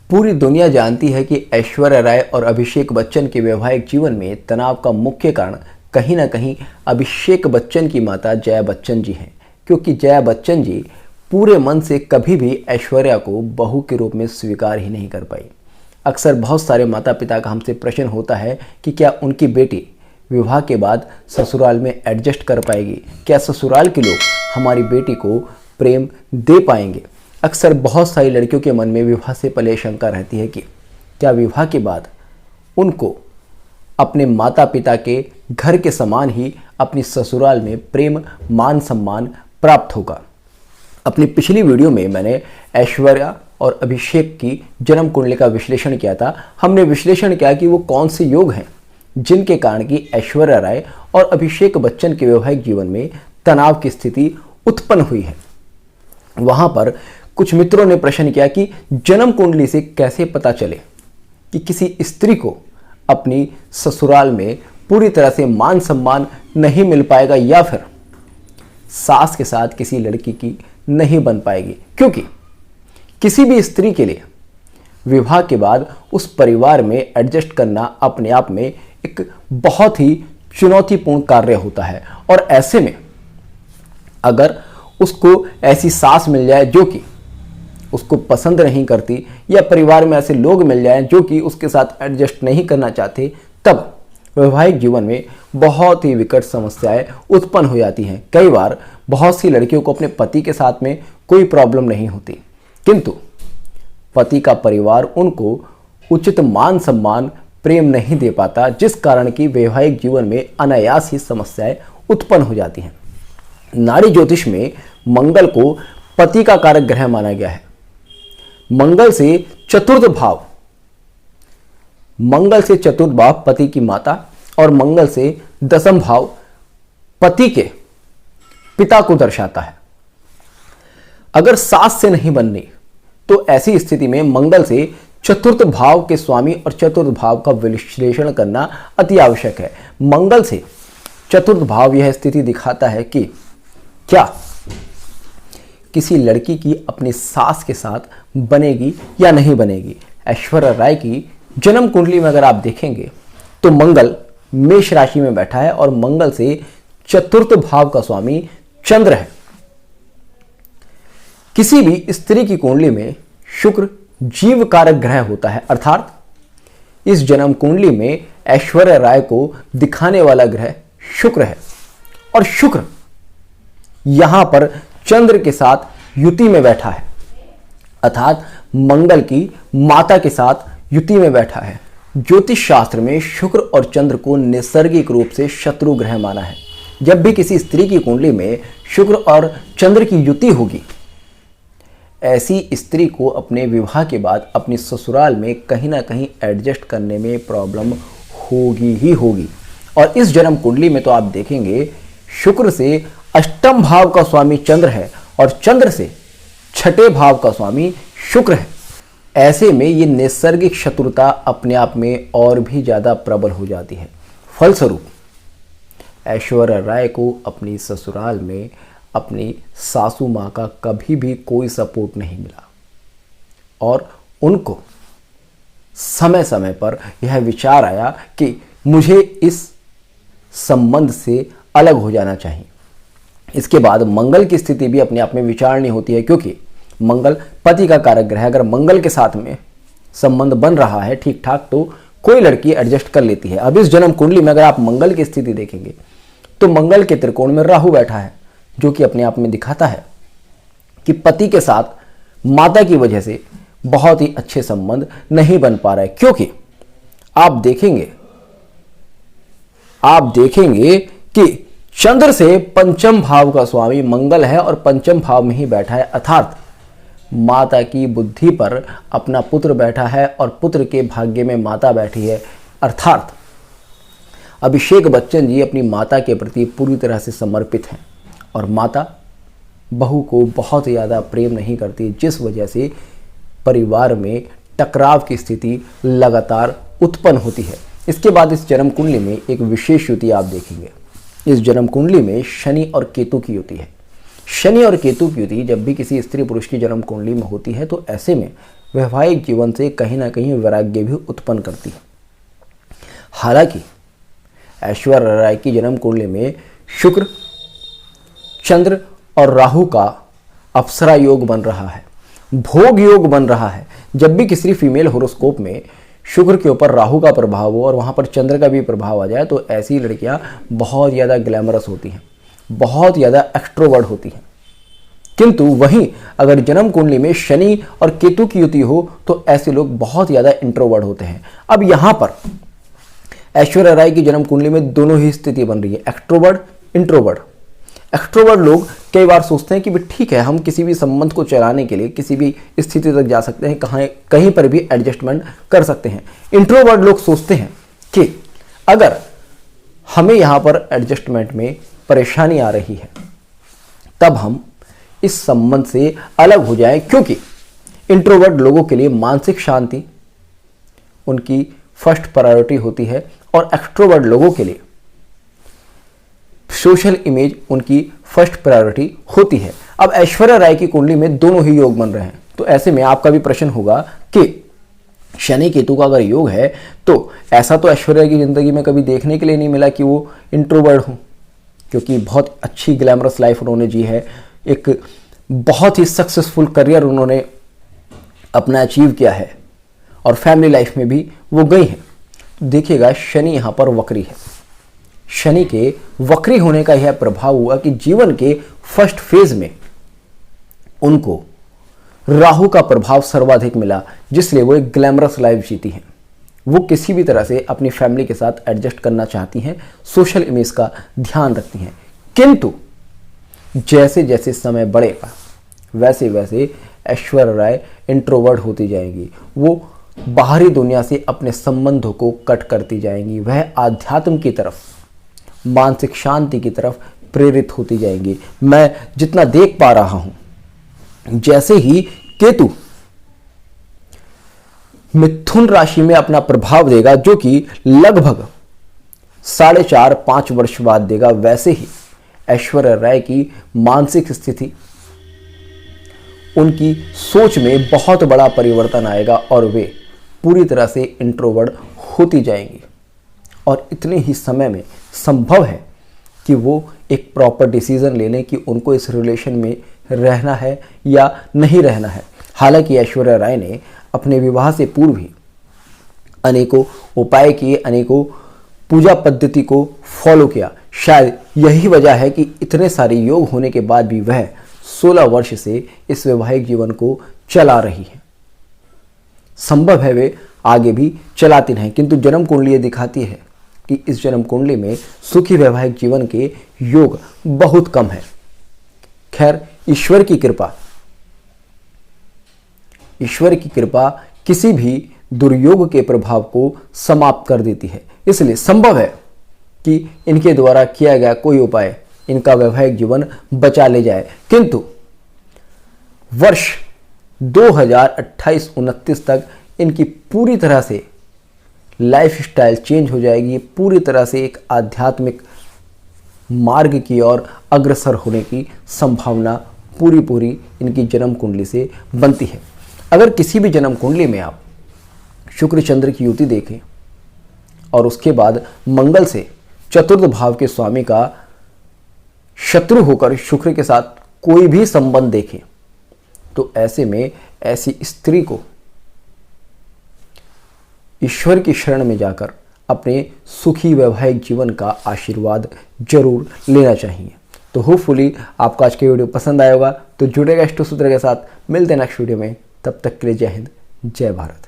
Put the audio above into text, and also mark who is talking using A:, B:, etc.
A: पूरी दुनिया जानती है कि ऐश्वर्या राय और अभिषेक बच्चन के वैवाहिक जीवन में तनाव का मुख्य कारण कहीं ना कहीं अभिषेक बच्चन की माता जया बच्चन जी हैं, क्योंकि जया बच्चन जी पूरे मन से कभी भी ऐश्वर्या को बहू के रूप में स्वीकार ही नहीं कर पाई। अक्सर बहुत सारे माता पिता का हमसे प्रश्न होता है कि क्या उनकी बेटी विवाह के बाद ससुराल में एडजस्ट कर पाएगी, क्या ससुराल के लोग हमारी बेटी को प्रेम दे पाएंगे। अक्सर बहुत सारी लड़कियों के मन में विवाह से पहले शंका रहती है कि क्या विवाह के बाद उनको अपने माता पिता के घर के समान ही अपनी ससुराल में प्रेम मान सम्मान प्राप्त होगा। अपनी पिछली वीडियो में मैंने ऐश्वर्या और अभिषेक की जन्म कुंडली का विश्लेषण किया था। हमने विश्लेषण किया कि वो कौन से योग हैं जिनके कारण की ऐश्वर्या राय और अभिषेक बच्चन के वैवाहिक जीवन में तनाव की स्थिति उत्पन्न हुई है। वहां पर कुछ मित्रों ने प्रश्न किया कि जन्म कुंडली से कैसे पता चले कि किसी स्त्री को अपनी ससुराल में पूरी तरह से मान सम्मान नहीं मिल पाएगा या फिर सास के साथ किसी लड़की की नहीं बन पाएगी, क्योंकि किसी भी स्त्री के लिए विवाह के बाद उस परिवार में एडजस्ट करना अपने आप में एक बहुत ही चुनौतीपूर्ण कार्य होता है। और ऐसे में अगर उसको ऐसी सास मिल जाए जो कि उसको पसंद नहीं करती, या परिवार में ऐसे लोग मिल जाएं जो कि उसके साथ एडजस्ट नहीं करना चाहते, तब वैवाहिक जीवन में बहुत ही विकट समस्याएं उत्पन्न हो जाती हैं। कई बार बहुत सी लड़कियों को अपने पति के साथ में कोई प्रॉब्लम नहीं होती, किंतु पति का परिवार उनको उचित मान सम्मान प्रेम नहीं दे पाता, जिस कारण की वैवाहिक जीवन में अनायास ही समस्याएं उत्पन्न हो जाती हैं। नारी ज्योतिष में मंगल को पति का कारक ग्रह माना गया है। मंगल से चतुर्थ भाव पति की माता और मंगल से दसम भाव पति के पिता को दर्शाता है। अगर सास से नहीं बननी तो ऐसी स्थिति में मंगल से चतुर्थ भाव के स्वामी और चतुर्थ भाव का विश्लेषण करना अति आवश्यक है। मंगल से चतुर्थ भाव यह स्थिति दिखाता है कि क्या किसी लड़की की अपनी सास के साथ बनेगी या नहीं बनेगी। ऐश्वर्या राय की जन्म कुंडली में अगर आप देखेंगे तो मंगल मेष राशि में बैठा है और मंगल से चतुर्थ भाव का स्वामी चंद्र है। किसी भी स्त्री की कुंडली में शुक्र जीव कारक ग्रह होता है, अर्थात इस जन्म कुंडली में ऐश्वर्या राय को दिखाने वाला ग्रह शुक्र है और शुक्र यहां पर चंद्र के साथ युति में बैठा है, अर्थात मंगल की माता के साथ युति में बैठा है। ज्योतिष शास्त्र में शुक्र और चंद्र को नैसर्गिक रूप से शत्रु ग्रह माना है। जब भी किसी स्त्री की कुंडली में शुक्र और चंद्र की युति होगी, ऐसी स्त्री को अपने विवाह के बाद अपनी ससुराल में कहीं ना कहीं एडजस्ट करने में प्रॉब्लम होगी ही होगी। और इस जन्म कुंडली में तो आप देखेंगे शुक्र से अष्टम भाव का स्वामी चंद्र है और चंद्र से छठे भाव का स्वामी शुक्र है। ऐसे में ये नैसर्गिक शत्रुता अपने आप में और भी ज्यादा प्रबल हो जाती है। फलस्वरूप ऐश्वर्या राय को अपनी ससुराल में अपनी सासू माँ का कभी भी कोई सपोर्ट नहीं मिला और उनको समय समय पर यह विचार आया कि मुझे इस संबंध से अलग हो जाना चाहिए। इसके बाद मंगल की स्थिति भी अपने आप में विचारनी होती है, क्योंकि मंगल पति का कारक ग्रह है। अगर मंगल के साथ में संबंध बन रहा है ठीक ठाक तो कोई लड़की एडजस्ट कर लेती है। अब इस जन्म कुंडली में अगर आप मंगल की स्थिति देखेंगे तो मंगल के त्रिकोण में राहु बैठा है, जो कि अपने आप में दिखाता है कि पति के साथ माता की वजह से बहुत ही अच्छे संबंध नहीं बन पा रहा है। क्योंकि आप देखेंगे कि चंद्र से पंचम भाव का स्वामी मंगल है और पंचम भाव में ही बैठा है, अर्थात माता की बुद्धि पर अपना पुत्र बैठा है और पुत्र के भाग्य में माता बैठी है। अर्थात अभिषेक बच्चन जी अपनी माता के प्रति पूरी तरह से समर्पित हैं और माता बहू को बहुत ज़्यादा प्रेम नहीं करती, जिस वजह से परिवार में टकराव की स्थिति लगातार उत्पन्न होती है। इसके बाद इस जन्म कुंडली में एक विशेष युति आप देखेंगे। इस जन्म कुंडली में शनि और केतु की युति है। शनि और केतु की युति जब भी किसी स्त्री पुरुष की जन्म कुंडली में होती है तो ऐसे में वैवाहिक जीवन से कहीं ना कहीं वैराग्य भी उत्पन्न करती है। हालांकि ऐश्वर्या राय की जन्म कुंडली में शुक्र, चंद्र और राहु का अप्सरा योग बन रहा है, भोग योग बन रहा है। जब भी किसी फीमेल होरोस्कोप में शुक्र के ऊपर राहु का प्रभाव हो और वहाँ पर चंद्र का भी प्रभाव आ जाए तो ऐसी लड़कियाँ बहुत ज़्यादा ग्लैमरस होती हैं, बहुत ज़्यादा एक्सट्रोवर्ट होती हैं। किंतु वहीं अगर जन्म कुंडली में शनि और केतु की युति हो तो ऐसे लोग बहुत ज़्यादा इंट्रोवर्ट होते हैं। अब यहाँ पर ऐश्वर्या राय की जन्म कुंडली में दोनों ही स्थिति बन रही है, एक्सट्रोवर्ट, इंट्रोवर्ट। एक्सट्रोवर्ट लोग कई बार सोचते हैं कि भी ठीक है, हम किसी भी संबंध को चलाने के लिए किसी भी स्थिति तक जा सकते हैं, कहीं पर भी एडजस्टमेंट कर सकते हैं। इंट्रोवर्ट लोग सोचते हैं कि अगर हमें यहाँ पर एडजस्टमेंट में परेशानी आ रही है तब हम इस संबंध से अलग हो जाएं, क्योंकि इंट्रोवर्ट लोगों के लिए मानसिक शांति उनकी फर्स्ट प्रायोरिटी होती है और एक्सट्रोवर्ट लोगों के लिए सोशल इमेज उनकी फर्स्ट प्रायोरिटी होती है। अब ऐश्वर्या राय की कुंडली में दोनों ही योग बन रहे हैं, तो ऐसे में आपका भी प्रश्न होगा कि शनि केतु का अगर योग है तो ऐसा तो ऐश्वर्या की जिंदगी में कभी देखने के लिए नहीं मिला कि वो इंट्रोवर्ट हो, क्योंकि बहुत अच्छी ग्लैमरस लाइफ उन्होंने जी है, एक बहुत ही सक्सेसफुल करियर उन्होंने अपना अचीव किया है और फैमिली लाइफ में भी वो गई हैं। देखिएगा शनि यहाँ पर वक्री है, शनि के वक्री होने का यह प्रभाव हुआ कि जीवन के फर्स्ट फेज में उनको राहु का प्रभाव सर्वाधिक मिला, जिसलिए वो एक ग्लैमरस लाइफ जीती हैं। वो किसी भी तरह से अपनी फैमिली के साथ एडजस्ट करना चाहती हैं, सोशल इमेज का ध्यान रखती हैं। किंतु जैसे जैसे समय बढ़ेगा वैसे वैसे ऐश्वर्या राय इंट्रोवर्ट होती जाएंगी, वो बाहरी दुनिया से अपने संबंधों को कट करती जाएंगी, वह आध्यात्म की तरफ, मानसिक शांति की तरफ प्रेरित होती जाएंगी। मैं जितना देख पा रहा हूं, जैसे ही केतु मिथुन राशि में अपना प्रभाव देगा, जो कि लगभग 4.5-5 वर्ष बाद देगा, वैसे ही ऐश्वर्या राय की मानसिक स्थिति, उनकी सोच में बहुत बड़ा परिवर्तन आएगा और वे पूरी तरह से इंट्रोवर्ट होती जाएंगी। और इतने ही समय में संभव है कि वो एक प्रॉपर डिसीजन ले लें कि उनको इस रिलेशन में रहना है या नहीं रहना है। हालांकि ऐश्वर्या राय ने अपने विवाह से पूर्व ही अनेकों उपाय किए, अनेकों पूजा पद्धति को फॉलो किया। शायद यही वजह है कि इतने सारे योग होने के बाद भी वह 16 वर्ष से इस वैवाहिक जीवन को चला रही है। संभव है वे आगे भी चलाती रहें, किंतु जन्म कुंडली ये दिखाती है कि इस जन्म कुंडली में सुखी वैवाहिक जीवन के योग बहुत कम है। खैर, ईश्वर की कृपा किसी भी दुर्योग के प्रभाव को समाप्त कर देती है। इसलिए संभव है कि इनके द्वारा किया गया कोई उपाय इनका वैवाहिक जीवन बचा ले जाए, किंतु वर्ष 2028-29 तक इनकी पूरी तरह से लाइफ स्टाइल चेंज हो जाएगी, पूरी तरह से एक आध्यात्मिक मार्ग की ओर अग्रसर होने की संभावना पूरी इनकी जन्म कुंडली से बनती है। अगर किसी भी जन्म कुंडली में आप शुक्र चंद्र की युति देखें और उसके बाद मंगल से चतुर्थ भाव के स्वामी का शत्रु होकर शुक्र के साथ कोई भी संबंध देखें, तो ऐसे में ऐसी स्त्री को ईश्वर की शरण में जाकर अपने सुखी वैवाहिक जीवन का आशीर्वाद जरूर लेना चाहिए। तो होपफुली आपको आज के वीडियो पसंद आया होगा। तो जुड़ेगा इष्ट सूत्र के साथ, मिलते हैं नेक्स्ट वीडियो में। तब तक के लिए जय हिंद, जय भारत।